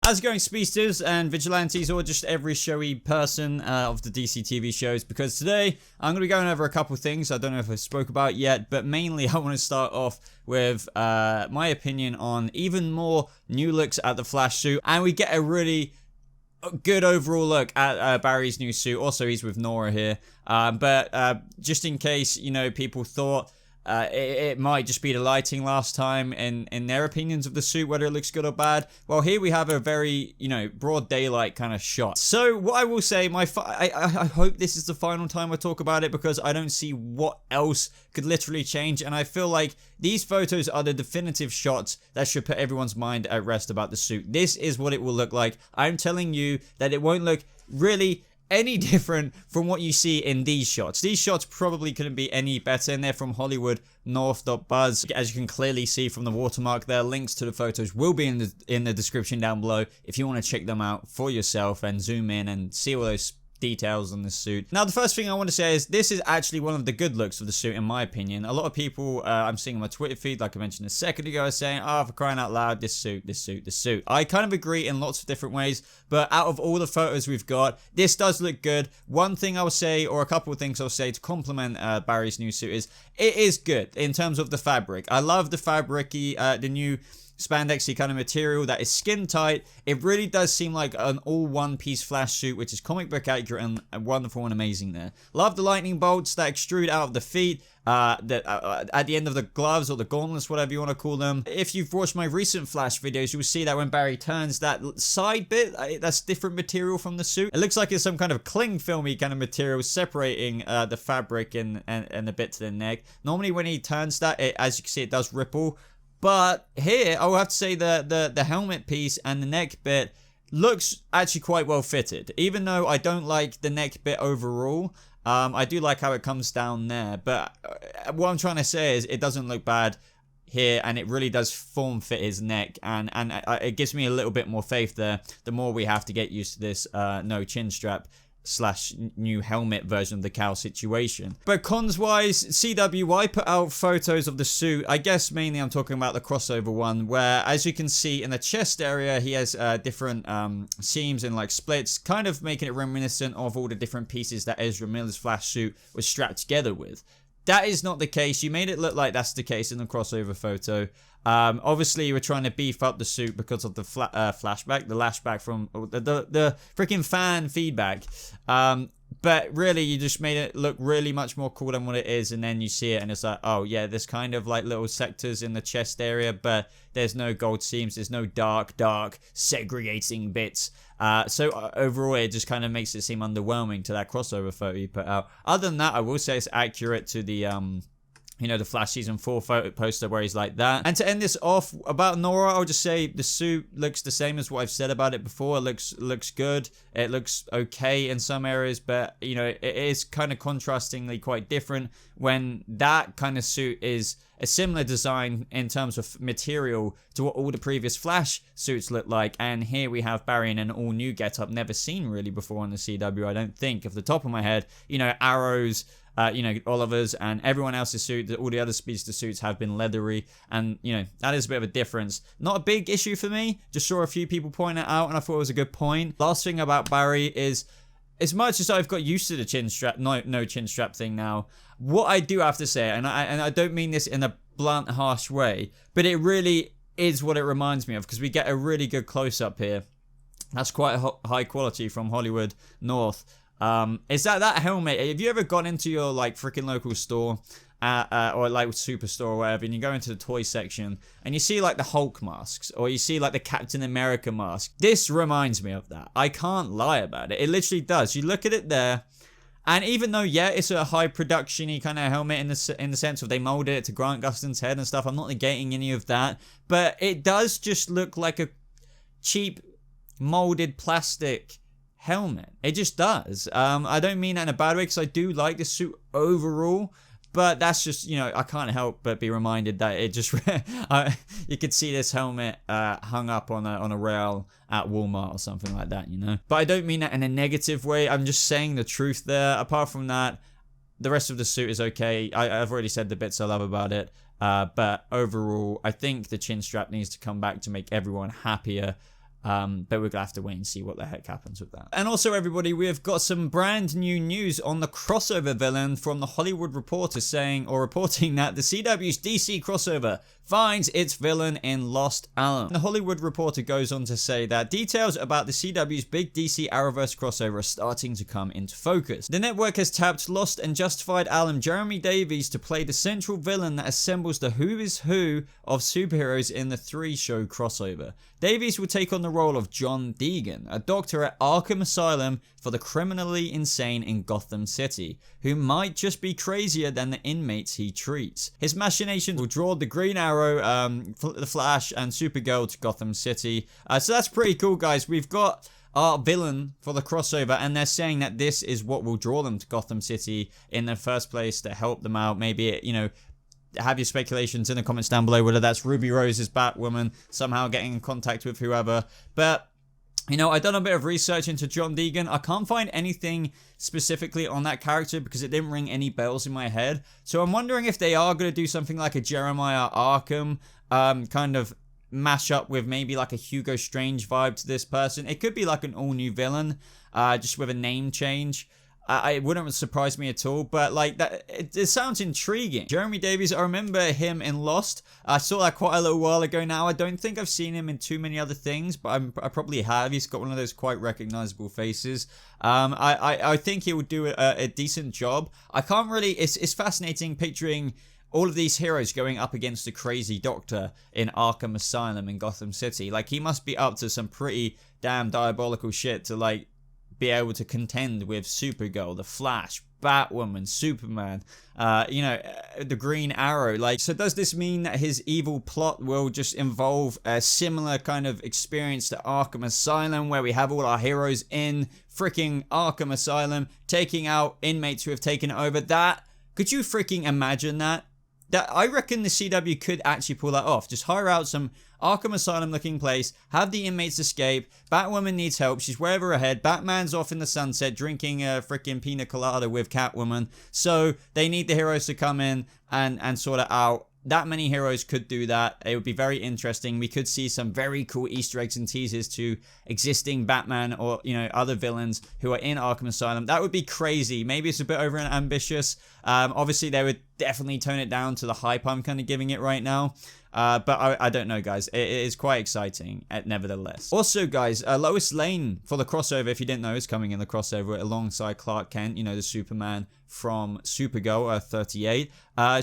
How's it going, speedsters and vigilantes, or just every showy person of the DC TV shows? Because today I'm going to be going over a couple things I don't know if I spoke about yet, but mainly I want to start off with my opinion on even more new looks at the Flash suit, and we get a really good overall look at Barry's new suit. Also, he's with Nora here, but just in case, you know, people thought it might just be the lighting last time in their opinions of the suit, whether it looks good or bad. Well, here we have a very, you know, broad daylight kind of shot. So what I will say, I hope this is the final time I talk about it, because I don't see what else could literally change, and I feel like these photos are the definitive shots that should put everyone's mind at rest about the suit. This is what it will look like. I'm telling you that it won't look really any different from what you see in these shots. These shots probably couldn't be any better, and they're from HollywoodNorth.buzz. As you can clearly see from the watermark there, links to the photos will be in the description down below if you want to check them out for yourself and zoom in and see all those details on the suit. Now, the first thing I want to say is this is actually one of the good looks of the suit, in my opinion. A lot of people I'm seeing on my Twitter feed, like I mentioned a second ago, are saying, oh, for crying out loud, this suit. I kind of agree in lots of different ways, but out of all the photos we've got, this does look good. One thing I'll say, or a couple of things I'll say to compliment Barry's new suit, is it is good in terms of the fabric. I love the fabric-y, the new spandexy kind of material that is skin tight. It really does seem like an all one piece Flash suit, which is comic book accurate and wonderful and amazing there. Love the lightning bolts that extrude out of the feet, at the end of the gloves or the gauntlets, whatever you want to call them. If you've watched my recent Flash videos, you'll see that when Barry turns, that side bit, that's different material from the suit. It looks like it's some kind of cling filmy kind of material separating the fabric and the bit to the neck. Normally when he turns that, as you can see, it does ripple. But here, I will have to say the helmet piece and the neck bit looks actually quite well fitted. Even though I don't like the neck bit overall, I do like how it comes down there. But what I'm trying to say is it doesn't look bad here, and it really does form fit his neck, and it gives me a little bit more faith there. The more we have to get used to this no chin strap slash new helmet version of the cowl situation. But cons wise, CWY put out photos of the suit. I guess mainly I'm talking about the crossover one, where as you can see in the chest area, he has different seams and like splits, kind of making it reminiscent of all the different pieces that Ezra Miller's Flash suit was strapped together with. That is not the case. You made it look like that's the case in the crossover photo. Obviously, you were trying to beef up the suit because of the flashback, the lashback from the freaking fan feedback. But really, you just made it look really much more cool than what it is, and then you see it and it's like, oh yeah, there's kind of like little sectors in the chest area, but there's no gold seams, there's no dark segregating bits. So overall, it just kind of makes it seem underwhelming to that crossover photo you put out. Other than that, I will say it's accurate to the you know, the Flash Season 4 photo poster where he's like that. And to end this off, about Nora, I'll just say the suit looks the same as what I've said about it before. It looks good. It looks okay in some areas, but, you know, it is kind of contrastingly quite different when that kind of suit is a similar design in terms of material to what all the previous Flash suits look like. And here we have Barry in an all-new getup, never seen really before on the CW, I don't think, off the top of my head. You know, Arrow's, you know, Oliver's and everyone else's suit, all the other speedster suits have been leathery, and, you know, that is a bit of a difference. Not a big issue for me, just saw a few people point it out, and I thought it was a good point. Last thing about Barry is, as much as I've got used to the chin strap, no chin strap thing now, what I do have to say, and I don't mean this in a blunt, harsh way, but it really is what it reminds me of, because we get a really good close-up here. That's quite high quality from Hollywood North. Is that helmet? Have you ever gone into your like freaking local store or like superstore or whatever, and you go into the toy section and you see like the Hulk masks, or you see like the Captain America mask? This reminds me of that. I can't lie about it. It literally does. You look at it there, and even though, yeah, it's a high production-y kind of helmet in the sense of they molded it to Grant Gustin's head and stuff, I'm not negating any of that, but it does just look like a cheap molded plastic helmet. It just does. I don't mean that in a bad way, because I do like the suit overall, but that's just, you know, I can't help but be reminded that it just you could see this helmet hung up on a rail at Walmart or something like that, you know. But I don't mean that in a negative way. I'm just saying the truth there. Apart from that, the rest of the suit is okay. I've already said the bits I love about it, but overall, I think the chin strap needs to come back to make everyone happier. But we're gonna have to wait and see what the heck happens with that. And also, everybody, we've got some brand new news on the crossover villain from the Hollywood Reporter reporting that the CW's DC crossover finds its villain in Lost Alum. The Hollywood Reporter goes on to say that details about the CW's big DC Arrowverse crossover are starting to come into focus. The network has tapped Lost and Justified alum Jeremy Davies to play the central villain that assembles the who is who of superheroes in the 3-show crossover. Davies will take on the role of John Deegan, a doctor at Arkham Asylum for the criminally insane in Gotham City, who might just be crazier than the inmates he treats. His machinations will draw the Green Arrow, the Flash, and Supergirl to Gotham City. So that's pretty cool, guys. We've got our villain for the crossover, and they're saying that this is what will draw them to Gotham City in the first place to help them out. Maybe, you know, have your speculations in the comments down below, whether that's Ruby Rose's Batwoman somehow getting in contact with whoever. But, you know, I've done a bit of research into John Deegan. I can't find anything specifically on that character because it didn't ring any bells in my head. So I'm wondering if they are going to do something like a Jeremiah Arkham kind of mash up with maybe like a Hugo Strange vibe to this person. It could be like an all new villain, just with a name change. It wouldn't surprise me at all, but like that, it sounds intriguing. Jeremy Davies, I remember him in Lost. I saw that quite a little while ago now. I don't think I've seen him in too many other things, but I probably have. He's got one of those quite recognizable faces. I think he would do a decent job. I can't really, it's fascinating picturing all of these heroes going up against the crazy doctor in Arkham Asylum in Gotham City. Like, he must be up to some pretty damn diabolical shit to like be able to contend with Supergirl, the Flash, Batwoman, Superman, you know, the Green Arrow. Like, so does this mean that his evil plot will just involve a similar kind of experience to Arkham Asylum, where we have all our heroes in freaking Arkham Asylum taking out inmates who have taken it over? That, could you freaking imagine that? I reckon the CW could actually pull that off. Just hire out some Arkham Asylum looking place, have the inmates escape, Batwoman needs help, she's way over her head, Batman's off in the sunset drinking a freaking pina colada with Catwoman, so they need the heroes to come in and sort it out. That many heroes could do that. It would be very interesting. We could see some very cool Easter eggs and teasers to existing Batman or, you know, other villains who are in Arkham Asylum. That would be crazy. Maybe it's a bit over and ambitious. Obviously, they would definitely tone it down to the hype I'm kind of giving it right now. But I don't know, guys. It is quite exciting, nevertheless. Also, guys, Lois Lane for the crossover, if you didn't know, is coming in the crossover alongside Clark Kent, you know, the Superman from Supergirl 38.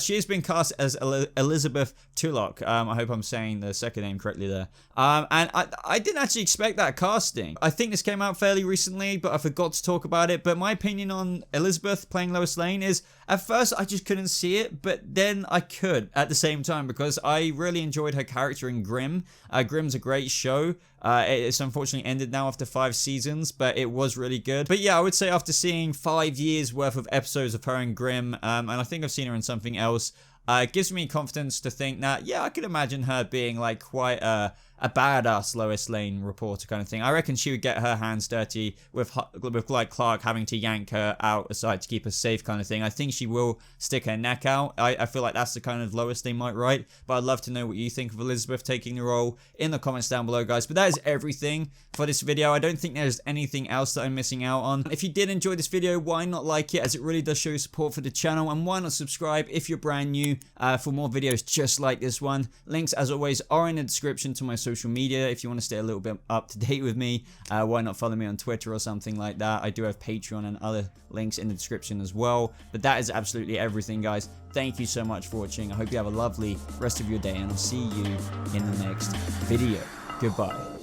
She has been cast as Elizabeth Tulloch. I hope I'm saying the second name correctly there. And I didn't actually expect that casting. I think this came out fairly recently, but I forgot to talk about it. But my opinion on Elizabeth playing Lois Lane is, at first I just couldn't see it, but then I could at the same time, because I really enjoyed her character in Grimm. Grimm's a great show. It's unfortunately ended now after 5 seasons, but it was really good. But yeah, I would say after seeing 5 years worth of episodes of her in Grimm, and I think I've seen her in something else, it gives me confidence to think that, yeah, I could imagine her being like quite a badass Lois Lane reporter kind of thing. I reckon she would get her hands dirty with like Clark having to yank her out aside to keep her safe kind of thing. I think she will stick her neck out. I feel like that's the kind of Lois they might write. But I'd love to know what you think of Elizabeth taking the role in the comments down below, guys. But that is everything for this video. I don't think there's anything else that I'm missing out on. If you did enjoy this video, why not like it, as it really does show your support for the channel, and why not subscribe if you're brand new for more videos just like this one. Links, as always, are in the description to my social media if you want to stay a little bit up to date with me. Why not follow me on Twitter or something like that? I do have Patreon and other links in the description as well. But that is absolutely everything, guys. Thank you so much for watching. I hope you have a lovely rest of your day, and I'll see you in the next video. Goodbye.